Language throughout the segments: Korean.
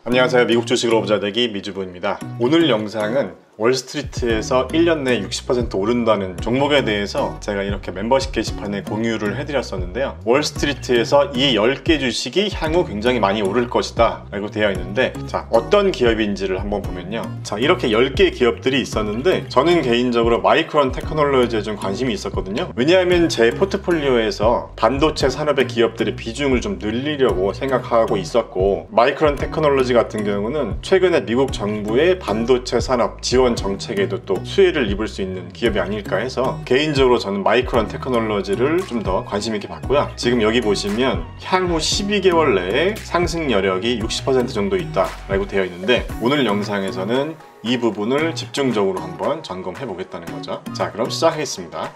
안녕하세요. 미국 주식으로 부자 되기 미주부입니다. 오늘 영상은 월스트리트에서 1년 내에 60% 오른다는 종목에 대해서 제가 이렇게 멤버십 게시판에 공유를 해드렸었는데요. 월스트리트에서 이 10개 주식이 향후 굉장히 많이 오를 것이다 라고 되어 있는데, 자, 어떤 기업인지를 한번 보면요, 자, 이렇게 10개의 기업들이 있었는데 저는 개인적으로 마이크론 테크놀로지에 좀 관심이 있었거든요. 왜냐하면 제 포트폴리오에서 반도체 산업의 기업들의 비중을 좀 늘리려고 생각하고 있었고, 마이크론 테크놀로지 같은 경우는 최근에 미국 정부의 반도체 산업 지원 정책에도 또 수혜를 입을 수 있는 기업이 아닐까 해서 개인적으로 저는 마이크론 테크놀로지를 좀 더 관심 있게 봤고요. 지금 여기 보시면 향후 12개월 내에 상승 여력이 60% 정도 있다 라고 되어 있는데, 오늘 영상에서는 이 부분을 집중적으로 한번 점검해 보겠다는 거죠. 자, 그럼 시작하겠습니다.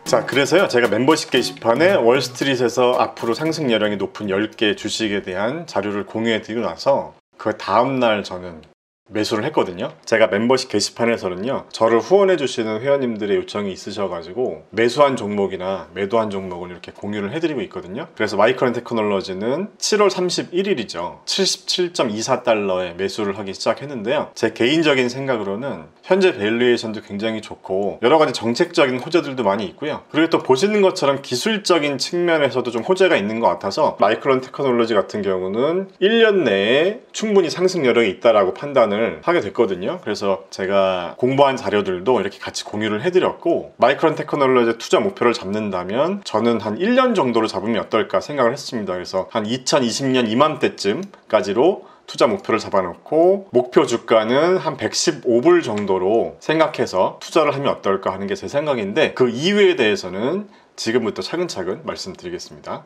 자, 그래서요, 제가 멤버십 게시판에 월스트리트에서 앞으로 상승 여력이 높은 10개 주식에 대한 자료를 공유해 드리고 나서 그 다음날 저는 매수를 했거든요. 제가 멤버십 게시판에서는요, 저를 후원해 주시는 회원님들의 요청이 있으셔가지고 매수한 종목이나 매도한 종목을 이렇게 공유를 해드리고 있거든요. 그래서 마이크론 테크놀로지는 7월 31일이죠 77.24달러에 매수를 하기 시작했는데요, 제 개인적인 생각으로는 현재 밸류에이션도 굉장히 좋고 여러가지 정책적인 호재들도 많이 있고요. 그리고 또 보시는 것처럼 기술적인 측면에서도 좀 호재가 있는 것 같아서 마이크론 테크놀로지 같은 경우는 1년 내에 충분히 상승 여력이 있다라고 판단을 하게 됐거든요. 그래서 제가 공부한 자료들도 이렇게 같이 공유를 해드렸고, 마이크론 테크놀로지 투자 목표를 잡는다면 저는 한 1년 정도로 잡으면 어떨까 생각을 했습니다. 그래서 한 2020년 이맘때쯤까지로 투자 목표를 잡아놓고 목표 주가는 한 115불 정도로 생각해서 투자를 하면 어떨까 하는 게 제 생각인데, 그 이유에 대해서는 지금부터 차근차근 말씀드리겠습니다.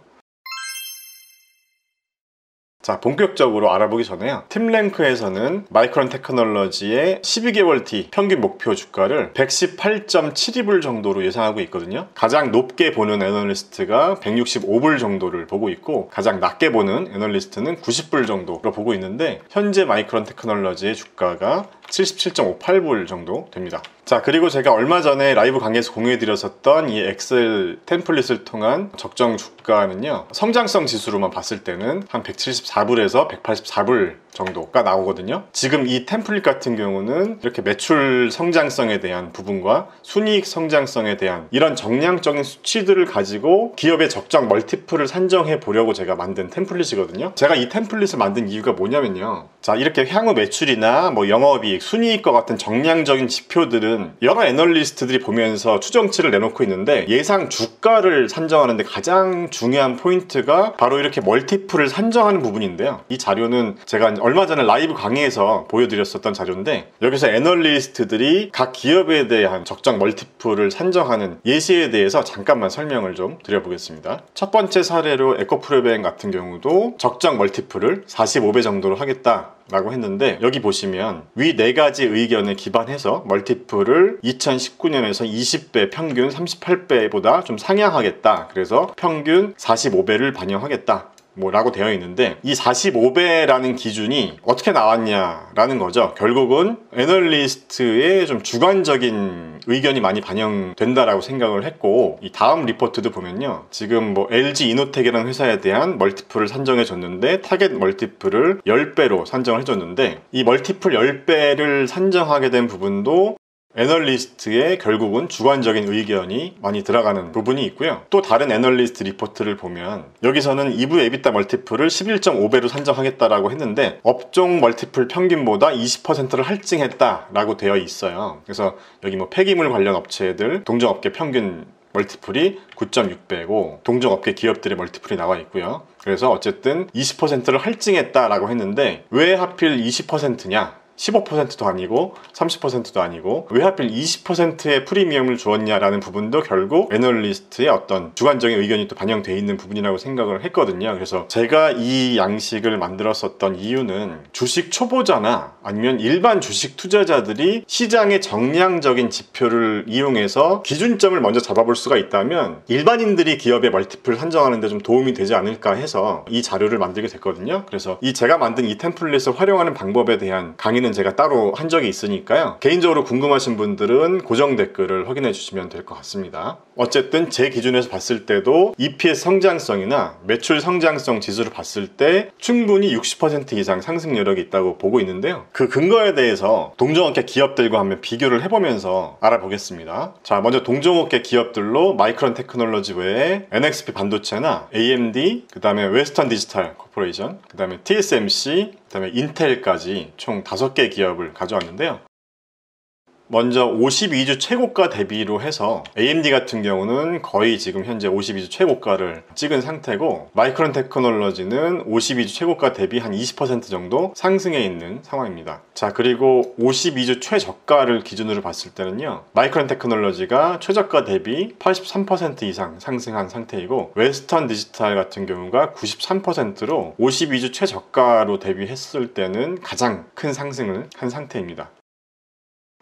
자, 본격적으로 알아보기 전에요, 팀랭크에서는 마이크론 테크놀로지의 12개월 뒤 평균 목표 주가를 118.72불 정도로 예상하고 있거든요. 가장 높게 보는 애널리스트가 165불 정도를 보고 있고, 가장 낮게 보는 애널리스트는 90불 정도로 보고 있는데, 현재 마이크론 테크놀로지의 주가가 77.58불 정도 됩니다. 자, 그리고 제가 얼마 전에 라이브 강의에서 공유해드렸었던 이 엑셀 템플릿을 통한 적정 주가는요, 성장성 지수로만 봤을 때는 한 174불에서 184불 정도가 나오거든요. 지금 이 템플릿 같은 경우는 이렇게 매출 성장성에 대한 부분과 순이익 성장성에 대한 이런 정량적인 수치들을 가지고 기업의 적정 멀티플을 산정해 보려고 제가 만든 템플릿이거든요. 제가 이 템플릿을 만든 이유가 뭐냐면요, 자, 이렇게 향후 매출이나 뭐 영업이익, 순이익과 같은 정량적인 지표들은 여러 애널리스트들이 보면서 추정치를 내놓고 있는데, 예상 주가를 산정하는데 가장 중요한 포인트가 바로 이렇게 멀티플을 산정하는 부분인데요. 이 자료는 제가 얼마 전에 라이브 강의에서 보여드렸었던 자료인데, 여기서 애널리스트들이 각 기업에 대한 적정 멀티플을 산정하는 예시에 대해서 잠깐만 설명을 좀 드려보겠습니다. 첫 번째 사례로 에코프로뱅 같은 경우도 적정 멀티플을 45배 정도로 하겠다 라고 했는데, 여기 보시면 위 4가지 의견에 기반해서 멀티플을 2019년에서 20배, 평균 38배보다 좀 상향하겠다, 그래서 평균 45배를 반영하겠다 라고 되어 있는데, 이 45배라는 기준이 어떻게 나왔냐라는 거죠. 결국은 애널리스트의 좀 주관적인 의견이 많이 반영된다라고 생각을 했고, 이 다음 리포트도 보면요, 지금 뭐 LG 이노텍이라는 회사에 대한 멀티플을 산정해 줬는데 타겟 멀티플을 10배로 산정을 해줬는데, 이 멀티플 10배를 산정하게 된 부분도 애널리스트의 결국은 주관적인 의견이 많이 들어가는 부분이 있고요. 또 다른 애널리스트 리포트를 보면 여기서는 2부 에비타 멀티플을 11.5배로 산정하겠다라고 했는데, 업종 멀티플 평균보다 20%를 할증했다라고 되어 있어요. 그래서 여기 뭐 폐기물 관련 업체들 동종업계 평균 멀티플이 9.6배고 동종업계 기업들의 멀티플이 나와 있고요. 그래서 어쨌든 20%를 할증했다라고 했는데, 왜 하필 20%냐? 15%도 아니고 30%도 아니고 왜 하필 20%의 프리미엄을 주었냐라는 부분도 결국 애널리스트의 어떤 주관적인 의견이 또 반영되어 있는 부분이라고 생각을 했거든요. 그래서 제가 이 양식을 만들었었던 이유는 주식 초보자나 아니면 일반 주식 투자자들이 시장의 정량적인 지표를 이용해서 기준점을 먼저 잡아볼 수가 있다면 일반인들이 기업의 멀티플 산정하는 데 좀 도움이 되지 않을까 해서 이 자료를 만들게 됐거든요. 그래서 제가 만든 이 템플릿을 활용하는 방법에 대한 강의는 리뷰는 제가 따로 한 적이 있으니까요. 개인적으로 궁금하신 분들은 고정 댓글을 확인해 주시면 될 것 같습니다. 어쨌든 제 기준에서 봤을 때도 EPS 성장성이나 매출 성장성 지수를 봤을 때 충분히 60% 이상 상승 여력이 있다고 보고 있는데요. 그 근거에 대해서 동종업계 기업들과 한번 비교를 해보면서 알아보겠습니다. 자, 먼저 동종업계 기업들로 마이크론 테크놀로지 외에 NXP 반도체나 AMD, 그 다음에 웨스턴 디지털 코퍼레이션, 그 다음에 TSMC, 그 다음에 인텔까지 총 5개 기업을 가져왔는데요. 먼저 52주 최고가 대비로 해서 AMD 같은 경우는 거의 지금 현재 52주 최고가를 찍은 상태고, 마이크론 테크놀로지는 52주 최고가 대비 한 20% 정도 상승해 있는 상황입니다. 자, 그리고 52주 최저가를 기준으로 봤을 때는요, 마이크론 테크놀로지가 최저가 대비 83% 이상 상승한 상태이고, 웨스턴 디지털 같은 경우가 93%로 52주 최저가로 대비했을 때는 가장 큰 상승을 한 상태입니다.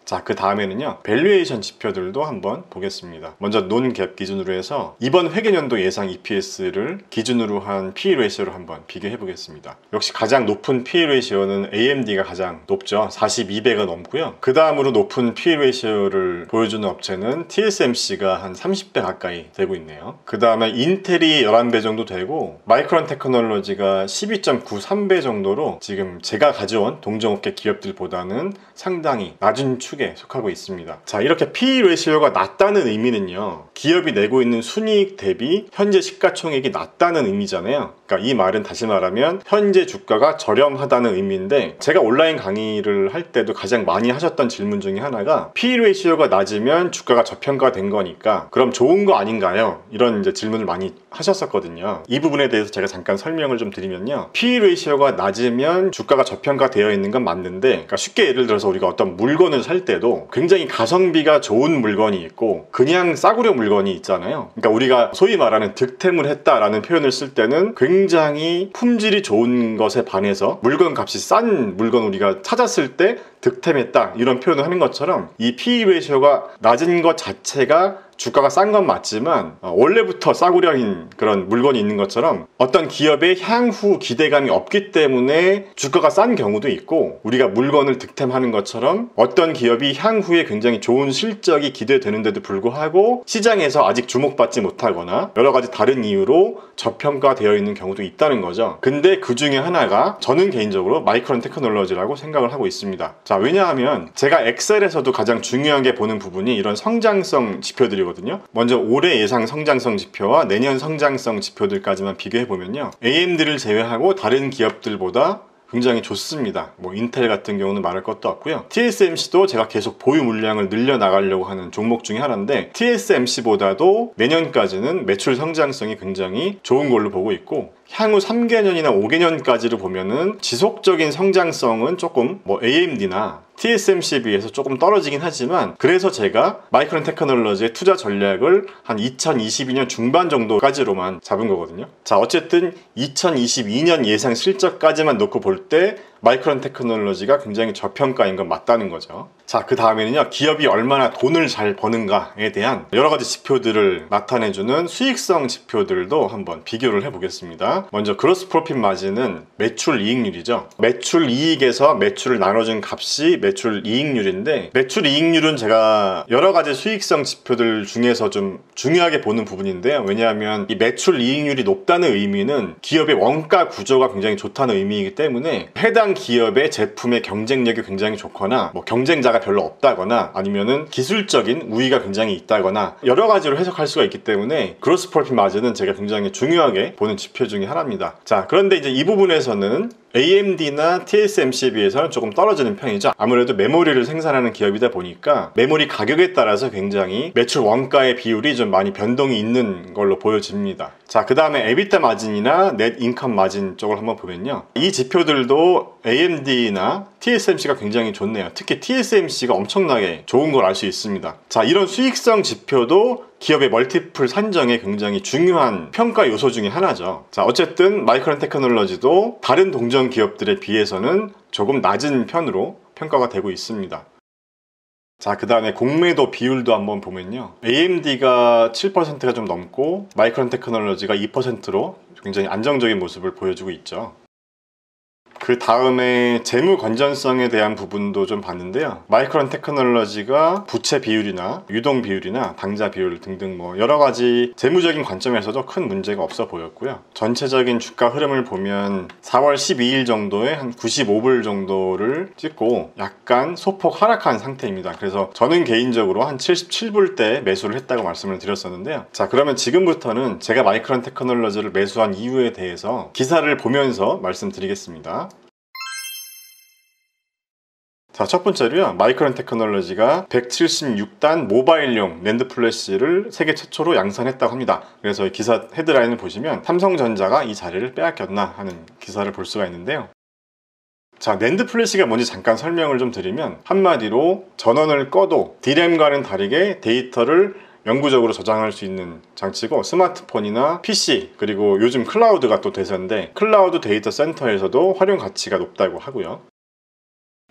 자, 그 다음에는요, 밸류에이션 지표들도 한번 보겠습니다. 먼저 논갭 기준으로 해서 이번 회계년도 예상 EPS를 기준으로 한 PE 레이시오를 한번 비교해 보겠습니다. 역시 가장 높은 PE 레이시오는 AMD가 가장 높죠. 42배가 넘고요. 그 다음으로 높은 PE 레이시오를 보여주는 업체는 TSMC가 한 30배 가까이 되고 있네요. 그 다음에 인텔이 11배 정도 되고, 마이크론 테크놀로지가 12.93배 정도로 지금 제가 가져온 동종업계 기업들보다는 상당히 낮은 축에 속하고 있습니다. 자, 이렇게 PE 레이시오가 낮다는 의미는요, 기업이 내고 있는 순이익 대비 현재 시가총액이 낮다는 의미잖아요. 그러니까 이 말은 다시 말하면 현재 주가가 저렴하다는 의미인데, 제가 온라인 강의를 할 때도 가장 많이 하셨던 질문 중에 하나가 PE 레이시오가 낮으면 주가가 저평가된 거니까 그럼 좋은 거 아닌가요? 이런 이제 질문을 많이 하셨었거든요. 이 부분에 대해서 제가 잠깐 설명을 좀 드리면요, PE 레이시오가 낮으면 주가가 저평가되어 있는 건 맞는데, 그러니까 쉽게 예를 들어서 우리가 어떤 물건을 살 때도 굉장히 가성비가 좋은 물건이 있고 그냥 싸구려 물건이 있잖아요. 그러니까 우리가 소위 말하는 득템을 했다라는 표현을 쓸 때는 굉장히 품질이 좋은 것에 반해서 물건 값이 싼 물건 우리가 찾았을 때 득템했다, 이런 표현을 하는 것처럼 이 PE 레이시오가 낮은 것 자체가 주가가 싼 건 맞지만 원래부터 싸구려인 그런 물건이 있는 것처럼 어떤 기업의 향후 기대감이 없기 때문에 주가가 싼 경우도 있고, 우리가 물건을 득템하는 것처럼 어떤 기업이 향후에 굉장히 좋은 실적이 기대되는데도 불구하고 시장에서 아직 주목받지 못하거나 여러 가지 다른 이유로 저평가되어 있는 경우도 있다는 거죠. 근데 그 중에 하나가 저는 개인적으로 마이크론 테크놀로지라고 생각을 하고 있습니다. 자, 왜냐하면 제가 엑셀에서도 가장 중요하게 보는 부분이 이런 성장성 지표들이거든요. 먼저 올해 예상 성장성 지표와 내년 성장성 지표들까지만 비교해보면요, AMD를 제외하고 다른 기업들보다 굉장히 좋습니다. 뭐 인텔 같은 경우는 말할 것도 없고요. TSMC도 제가 계속 보유 물량을 늘려나가려고 하는 종목 중에 하나인데, TSMC보다도 내년까지는 매출 성장성이 굉장히 좋은 걸로 보고 있고, 향후 3개년이나 5개년까지를 보면은 지속적인 성장성은 조금 뭐 AMD나 TSMC에 비해서 조금 떨어지긴 하지만, 그래서 제가 마이크론 테크놀로지의 투자 전략을 한 2022년 중반 정도까지로만 잡은 거거든요. 자, 어쨌든 2022년 예상 실적까지만 놓고 볼 때 마이크론 테크놀로지가 굉장히 저평가인 건 맞다는 거죠. 자, 그 다음에는요, 기업이 얼마나 돈을 잘 버는가에 대한 여러 가지 지표들을 나타내주는 수익성 지표들도 한번 비교를 해보겠습니다. 먼저 그로스 프로핏 마진은 매출 이익률이죠. 매출 이익에서 매출을 나눠준 값이 매출 이익률인데, 매출 이익률은 제가 여러 가지 수익성 지표들 중에서 좀 중요하게 보는 부분인데요. 왜냐하면 이 매출 이익률이 높다는 의미는 기업의 원가 구조가 굉장히 좋다는 의미이기 때문에 해당 기업의 제품의 경쟁력이 굉장히 좋거나 뭐 경쟁자가 별로 없다거나 아니면은 기술적인 우위가 굉장히 있다거나 여러 가지로 해석할 수가 있기 때문에 그로스 프로핏 마진은 제가 굉장히 중요하게 보는 지표 중에 하나입니다. 자, 그런데 이제 이 부분에서는 AMD나 TSMC에 비해서는 조금 떨어지는 편이죠. 아무래도 메모리를 생산하는 기업이다 보니까 메모리 가격에 따라서 굉장히 매출 원가의 비율이 좀 많이 변동이 있는 걸로 보여집니다. 자, 그 다음에 에비타 마진이나 넷 인컴 마진 쪽을 한번 보면요, 이 지표들도 AMD나 TSMC가 굉장히 좋네요. 특히 TSMC가 엄청나게 좋은 걸 알 수 있습니다. 자, 이런 수익성 지표도 기업의 멀티플 산정에 굉장히 중요한 평가 요소 중에 하나죠. 자, 어쨌든 마이크론 테크놀로지도 다른 동종 기업들에 비해서는 조금 낮은 편으로 평가가 되고 있습니다. 자, 그 다음에 공매도 비율도 한번 보면요, AMD가 7%가 좀 넘고 마이크론 테크놀로지가 2%로 굉장히 안정적인 모습을 보여주고 있죠. 그 다음에 재무 건전성에 대한 부분도 좀 봤는데요. 마이크론 테크놀로지가 부채 비율이나 유동 비율이나 당좌 비율 등등 뭐 여러 가지 재무적인 관점에서도 큰 문제가 없어 보였고요. 전체적인 주가 흐름을 보면 4월 12일 정도에 한 95불 정도를 찍고 약간 소폭 하락한 상태입니다. 그래서 저는 개인적으로 한 77불대 매수를 했다고 말씀을 드렸었는데요. 자, 그러면 지금부터는 제가 마이크론 테크놀로지를 매수한 이유에 대해서 기사를 보면서 말씀드리겠습니다. 자, 첫 번째로요. 마이크론 테크놀로지가 176단 모바일용 낸드 플래시를 세계 최초로 양산했다고 합니다. 그래서 이 기사 헤드라인을 보시면 삼성전자가 이 자리를 빼앗겼나 하는 기사를 볼 수가 있는데요. 자, 낸드 플래시가 뭔지 잠깐 설명을 좀 드리면 한마디로 전원을 꺼도 D램과는 다르게 데이터를 영구적으로 저장할 수 있는 장치고, 스마트폰이나 PC 그리고 요즘 클라우드가 또 대세인데 클라우드 데이터 센터에서도 활용 가치가 높다고 하고요.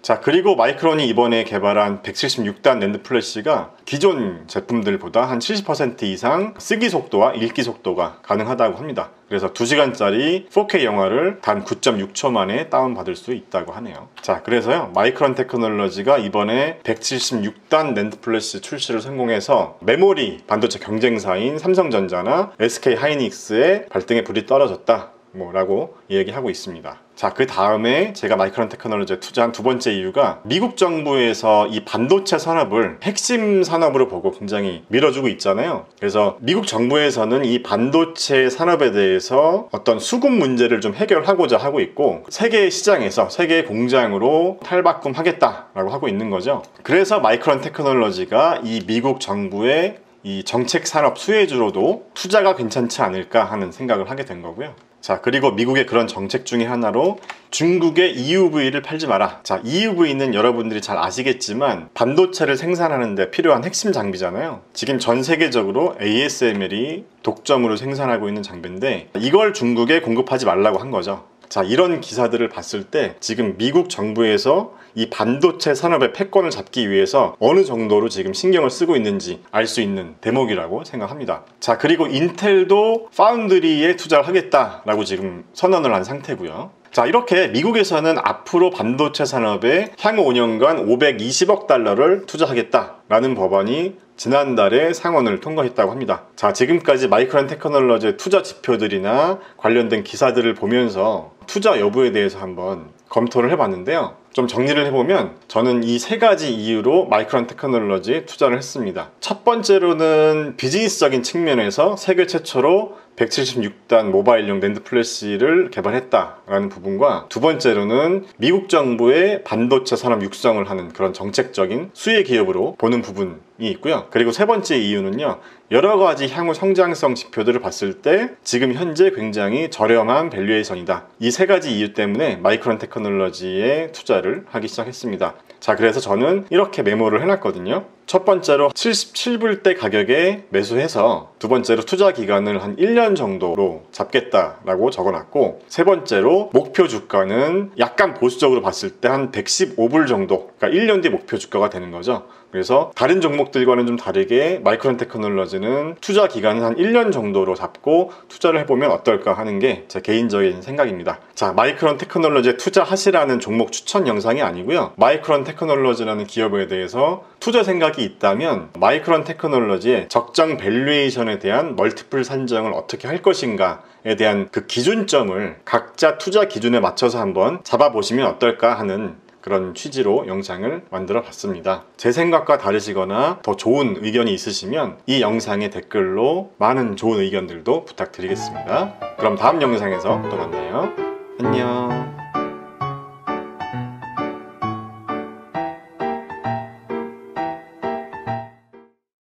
자, 그리고 마이크론이 이번에 개발한 176단 낸드 플래시가 기존 제품들보다 한 70% 이상 쓰기 속도와 읽기 속도가 가능하다고 합니다. 그래서 2시간짜리 4K 영화를 단 9.6초 만에 다운받을 수 있다고 하네요. 자, 그래서요, 마이크론 테크놀로지가 이번에 176단 낸드 플래시 출시를 성공해서 메모리 반도체 경쟁사인 삼성전자나 SK 하이닉스의 발등에 불이 떨어졌다 라고 얘기하고 있습니다. 자, 그 다음에 제가 마이크론 테크놀로지에 투자한 두 번째 이유가 미국 정부에서 이 반도체 산업을 핵심 산업으로 보고 굉장히 밀어주고 있잖아요. 그래서 미국 정부에서는 이 반도체 산업에 대해서 어떤 수급 문제를 좀 해결하고자 하고 있고, 세계 시장에서 세계 공장으로 탈바꿈하겠다라고 하고 있는 거죠. 그래서 마이크론 테크놀로지가 이 미국 정부의 이 정책 산업 수혜주로도 투자가 괜찮지 않을까 하는 생각을 하게 된 거고요. 자, 그리고 미국의 그런 정책 중에 하나로 중국의 EUV를 팔지 마라. 자, EUV는 여러분들이 잘 아시겠지만 반도체를 생산하는 데 필요한 핵심 장비잖아요. 지금 전 세계적으로 ASML이 독점으로 생산하고 있는 장비인데 이걸 중국에 공급하지 말라고 한 거죠. 자, 이런 기사들을 봤을 때 지금 미국 정부에서 이 반도체 산업의 패권을 잡기 위해서 어느 정도로 지금 신경을 쓰고 있는지 알 수 있는 대목이라고 생각합니다. 자, 그리고 인텔도 파운드리에 투자를 하겠다라고 지금 선언을 한 상태고요. 자, 이렇게 미국에서는 앞으로 반도체 산업에 향후 5년간 520억 달러를 투자하겠다라는 법안이 지난달에 상원을 통과했다고 합니다. 자, 지금까지 마이크론 테크놀로지의 투자 지표들이나 관련된 기사들을 보면서 투자 여부에 대해서 한번 검토를 해봤는데요. 좀 정리를 해보면 저는 이 세 가지 이유로 마이크론 테크놀로지에 투자를 했습니다. 첫 번째로는 비즈니스적인 측면에서 세계 최초로 176단 모바일용 낸드 플래시를 개발했다라는 부분과, 두 번째로는 미국 정부의 반도체 산업 육성을 하는 그런 정책적인 수혜 기업으로 보는 부분이 있고요. 그리고 세 번째 이유는요, 여러 가지 향후 성장성 지표들을 봤을 때 지금 현재 굉장히 저렴한 밸류에이션이다. 이 세 가지 이유 때문에 마이크론 테크놀로지에 투자를 하기 시작했습니다. 자, 그래서 저는 이렇게 메모를 해놨거든요. 첫 번째로 77불대 가격에 매수해서, 두 번째로 투자 기간을 한 1년 정도로 잡겠다라고 적어놨고, 세 번째로 목표 주가는 약간 보수적으로 봤을 때 한 115불 정도, 그러니까 1년 뒤 목표 주가가 되는 거죠. 그래서 다른 종목들과는 좀 다르게 마이크론 테크놀로지는 투자 기간은 한 1년 정도로 잡고 투자를 해보면 어떨까 하는 게 제 개인적인 생각입니다. 자, 마이크론 테크놀로지에 투자하시라는 종목 추천 영상이 아니고요. 마이크론 테크놀로지라는 기업에 대해서 투자 생각이 있다면 마이크론 테크놀로지의 적정 밸류에이션에 대한 멀티플 산정을 어떻게 할 것인가에 대한 그 기준점을 각자 투자 기준에 맞춰서 한번 잡아보시면 어떨까 하는 그런 취지로 영상을 만들어 봤습니다. 제 생각과 다르시거나 더 좋은 의견이 있으시면 이 영상의 댓글로 많은 좋은 의견들도 부탁드리겠습니다. 그럼 다음 영상에서 또 만나요. 안녕.